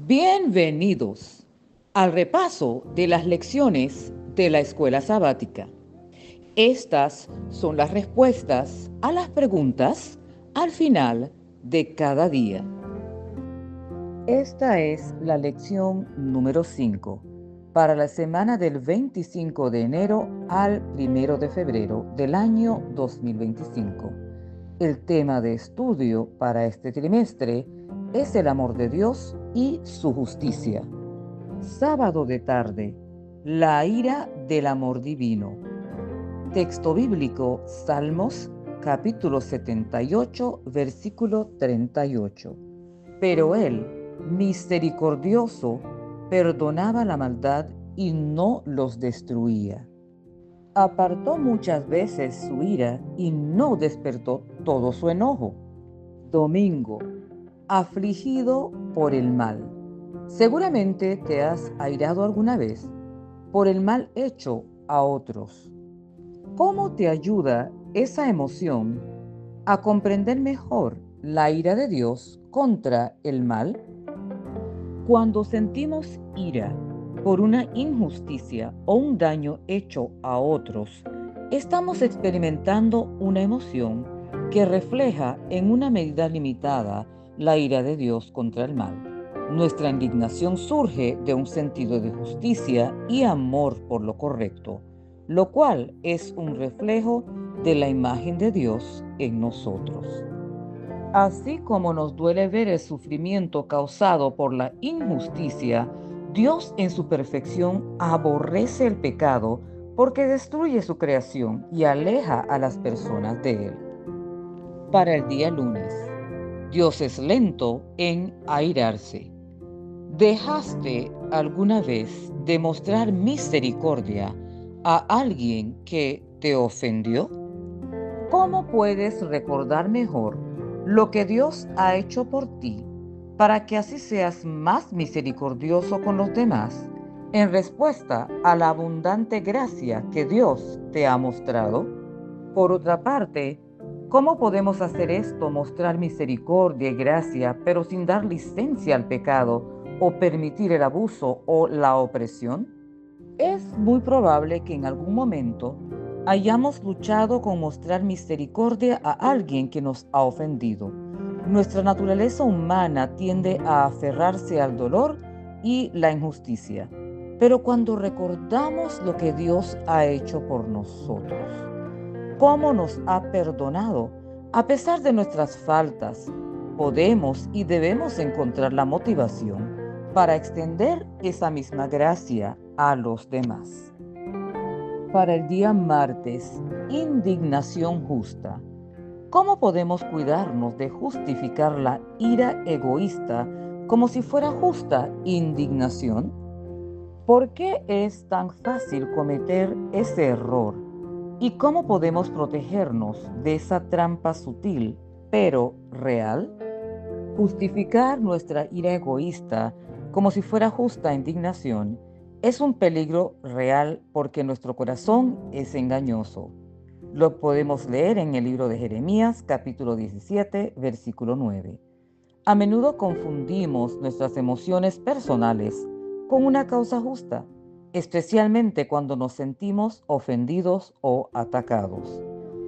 Bienvenidos al repaso de las lecciones de la escuela sabática. Estas son las respuestas a las preguntas al final de cada día. Esta es la lección número 5 para la semana del 25 de enero al 1 de febrero del año 2025. El tema de estudio para este trimestre es el amor de Dios y su justicia. Sábado de tarde, la ira del amor divino. Texto bíblico, Salmos, capítulo 78, versículo 38. Pero él, misericordioso, perdonaba la maldad y no los destruía. Apartó muchas veces su ira y no despertó todo su enojo. Domingo, afligido por el mal. Seguramente te has airado alguna vez por el mal hecho a otros. ¿Cómo te ayuda esa emoción a comprender mejor la ira de Dios contra el mal? Cuando sentimos ira por una injusticia o un daño hecho a otros, estamos experimentando una emoción que refleja en una medida limitada la ira de Dios contra el mal. Nuestra indignación surge de un sentido de justicia y amor por lo correcto, lo cual es un reflejo de la imagen de Dios en nosotros. Así como nos duele ver el sufrimiento causado por la injusticia, Dios en su perfección aborrece el pecado porque destruye su creación y aleja a las personas de él. Para el día lunes, Dios es lento en airarse. ¿Dejaste alguna vez de mostrar misericordia a alguien que te ofendió? ¿Cómo puedes recordar mejor lo que Dios ha hecho por ti para que así seas más misericordioso con los demás en respuesta a la abundante gracia que Dios te ha mostrado? Por otra parte, ¿cómo podemos hacer esto, mostrar misericordia y gracia, pero sin dar licencia al pecado o permitir el abuso o la opresión? Es muy probable que en algún momento hayamos luchado con mostrar misericordia a alguien que nos ha ofendido. Nuestra naturaleza humana tiende a aferrarse al dolor y la injusticia. Pero cuando recordamos lo que Dios ha hecho por nosotros, cómo nos ha perdonado, a pesar de nuestras faltas, podemos y debemos encontrar la motivación para extender esa misma gracia a los demás. Para el día martes, indignación justa. ¿Cómo podemos cuidarnos de justificar la ira egoísta como si fuera justa indignación? ¿Por qué es tan fácil cometer ese error? ¿Y cómo podemos protegernos de esa trampa sutil, pero real? Justificar nuestra ira egoísta como si fuera justa indignación es un peligro real porque nuestro corazón es engañoso. Lo podemos leer en el libro de Jeremías, capítulo 17, versículo 9. A menudo confundimos nuestras emociones personales con una causa justa, especialmente cuando nos sentimos ofendidos o atacados.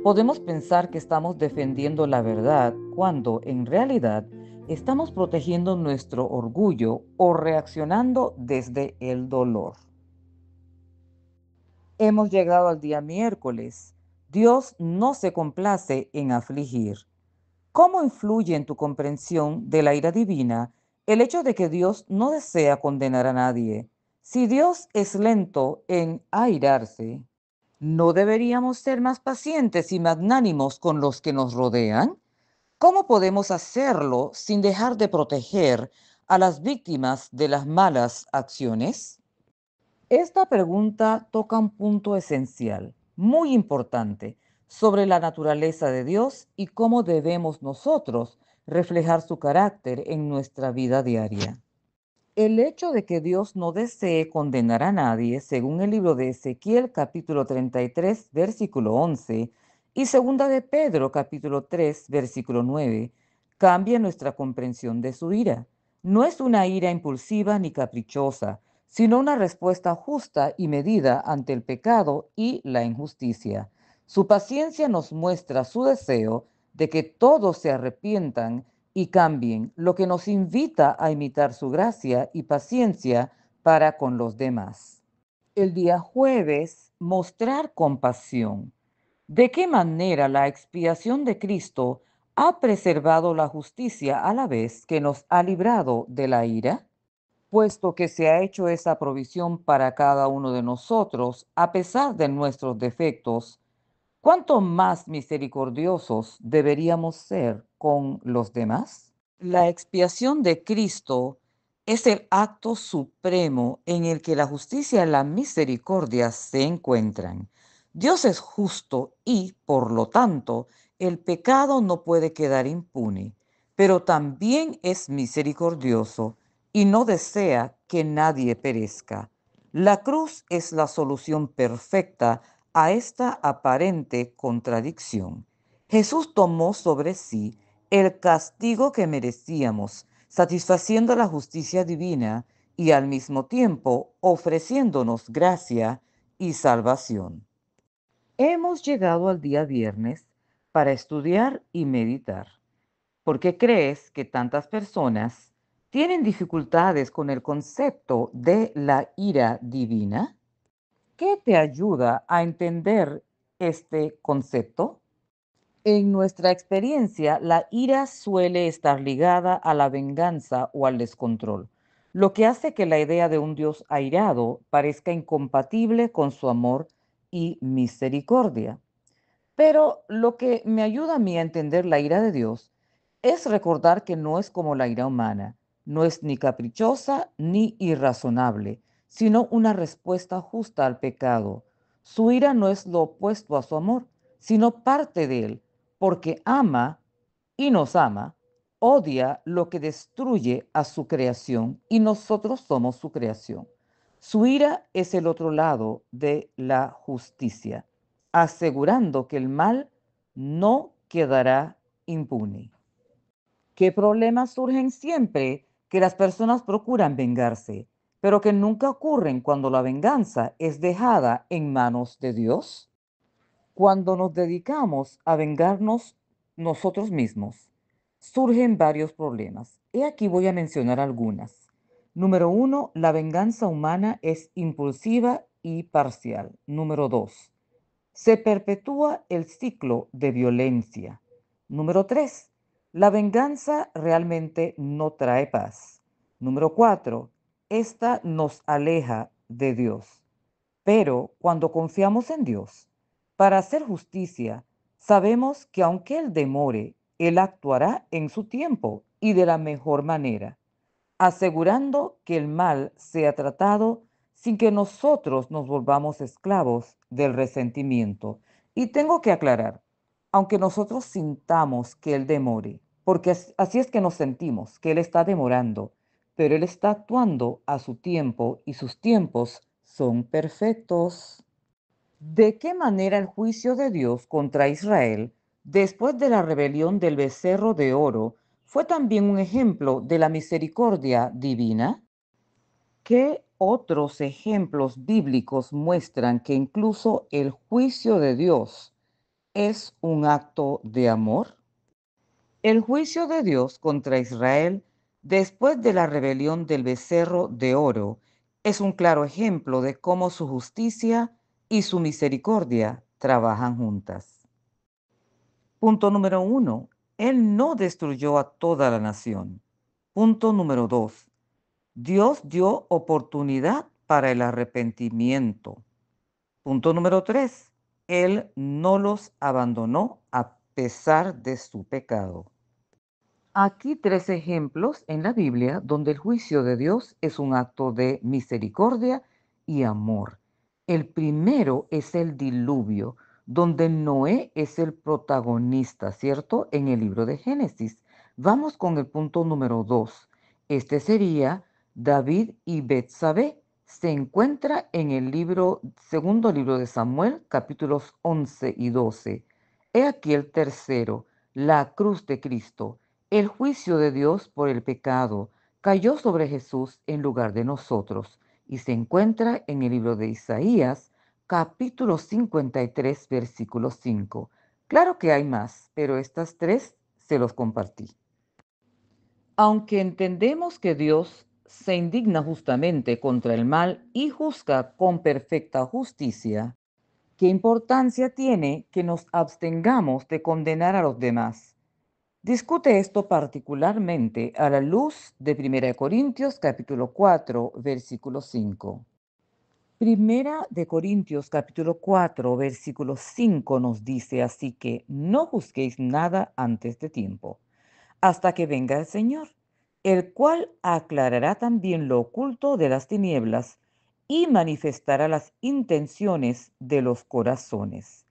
Podemos pensar que estamos defendiendo la verdad cuando en realidad estamos protegiendo nuestro orgullo o reaccionando desde el dolor. Hemos llegado al día miércoles. Dios no se complace en afligir. ¿Cómo influye en tu comprensión de la ira divina el hecho de que Dios no desea condenar a nadie? Si Dios es lento en airarse, ¿no deberíamos ser más pacientes y magnánimos con los que nos rodean? ¿Cómo podemos hacerlo sin dejar de proteger a las víctimas de las malas acciones? Esta pregunta toca un punto esencial, muy importante, sobre la naturaleza de Dios y cómo debemos nosotros reflejar su carácter en nuestra vida diaria. El hecho de que Dios no desee condenar a nadie, según el libro de Ezequiel capítulo 33, versículo 11, y segunda de Pedro capítulo 3, versículo 9, cambia nuestra comprensión de su ira. No es una ira impulsiva ni caprichosa, sino una respuesta justa y medida ante el pecado y la injusticia. Su paciencia nos muestra su deseo de que todos se arrepientan y cambien, lo que nos invita a imitar su gracia y paciencia para con los demás. El día jueves, mostrar compasión. ¿De qué manera la expiación de Cristo ha preservado la justicia a la vez que nos ha librado de la ira? Puesto que se ha hecho esa provisión para cada uno de nosotros, a pesar de nuestros defectos, ¿cuánto más misericordiosos deberíamos ser con los demás? La expiación de Cristo es el acto supremo en el que la justicia y la misericordia se encuentran. Dios es justo y, por lo tanto, el pecado no puede quedar impune, pero también es misericordioso y no desea que nadie perezca. La cruz es la solución perfecta a esta aparente contradicción. Jesús tomó sobre sí el castigo que merecíamos, satisfaciendo la justicia divina y al mismo tiempo ofreciéndonos gracia y salvación. Hemos llegado al día viernes para estudiar y meditar. ¿Por qué crees que tantas personas tienen dificultades con el concepto de la ira divina? ¿Qué te ayuda a entender este concepto? En nuestra experiencia, la ira suele estar ligada a la venganza o al descontrol, lo que hace que la idea de un Dios airado parezca incompatible con su amor y misericordia. Pero lo que me ayuda a mí a entender la ira de Dios es recordar que no es como la ira humana, no es ni caprichosa ni irrazonable, sino una respuesta justa al pecado. Su ira no es lo opuesto a su amor, sino parte de él, porque ama y nos ama, odia lo que destruye a su creación y nosotros somos su creación. Su ira es el otro lado de la justicia, asegurando que el mal no quedará impune. ¿Qué problemas surgen siempre? Que las personas procuran vengarse, pero que nunca ocurren cuando la venganza es dejada en manos de Dios. Cuando nos dedicamos a vengarnos nosotros mismos, surgen varios problemas. He aquí voy a mencionar algunas. Número uno, la venganza humana es impulsiva y parcial. Número dos, se perpetúa el ciclo de violencia. Número 3. La venganza realmente no trae paz. Número 4. Esta nos aleja de Dios. Pero cuando confiamos en Dios para hacer justicia, sabemos que aunque Él demore, Él actuará en su tiempo y de la mejor manera, asegurando que el mal sea tratado sin que nosotros nos volvamos esclavos del resentimiento. Y tengo que aclarar, aunque nosotros sintamos que Él demore, porque así es que nos sentimos, que Él está demorando, pero Él está actuando a su tiempo y sus tiempos son perfectos. ¿De qué manera el juicio de Dios contra Israel después de la rebelión del becerro de oro fue también un ejemplo de la misericordia divina? ¿Qué otros ejemplos bíblicos muestran que incluso el juicio de Dios es un acto de amor? El juicio de Dios contra Israel después de la rebelión del becerro de oro es un claro ejemplo de cómo su justicia y su misericordia trabajan juntas. Punto número uno, Él no destruyó a toda la nación. Punto número dos, Dios dio oportunidad para el arrepentimiento. Punto número tres, Él no los abandonó a pesar de su pecado. Aquí tres ejemplos en la Biblia donde el juicio de Dios es un acto de misericordia y amor. El primero es el diluvio, donde Noé es el protagonista, ¿cierto? En el libro de Génesis. Vamos con el punto número dos. Este sería David y Betsabé. Se encuentra en el segundo libro de Samuel, capítulos 11 y 12. He aquí el tercero, la cruz de Cristo, el juicio de Dios por el pecado, cayó sobre Jesús en lugar de nosotros y se encuentra en el libro de Isaías, capítulo 53, versículo 5. Claro que hay más, pero estas tres se los compartí. Aunque entendemos que Dios se indigna justamente contra el mal y juzga con perfecta justicia, ¿qué importancia tiene que nos abstengamos de condenar a los demás? Discute esto particularmente a la luz de 1 Corintios capítulo 4, versículo 5. Primera de Corintios capítulo 4, versículo 5 nos dice así que no juzguéis nada antes de tiempo, hasta que venga el Señor, el cual aclarará también lo oculto de las tinieblas y manifestará las intenciones de los corazones.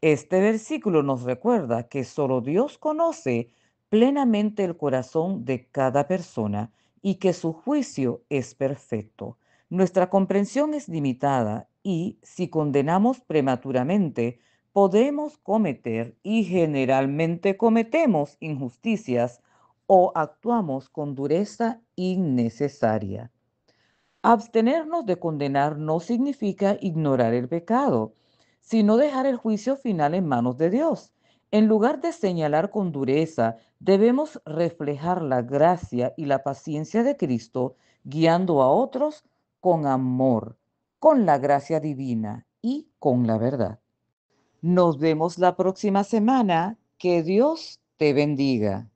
Este versículo nos recuerda que solo Dios conoce plenamente el corazón de cada persona y que su juicio es perfecto. Nuestra comprensión es limitada y si condenamos prematuramente, podemos cometer y generalmente cometemos injusticias o actuamos con dureza innecesaria. Abstenernos de condenar no significa ignorar el pecado, sino dejar el juicio final en manos de Dios. En lugar de señalar con dureza, debemos reflejar la gracia y la paciencia de Cristo, guiando a otros con amor, con la gracia divina y con la verdad. Nos vemos la próxima semana. Que Dios te bendiga.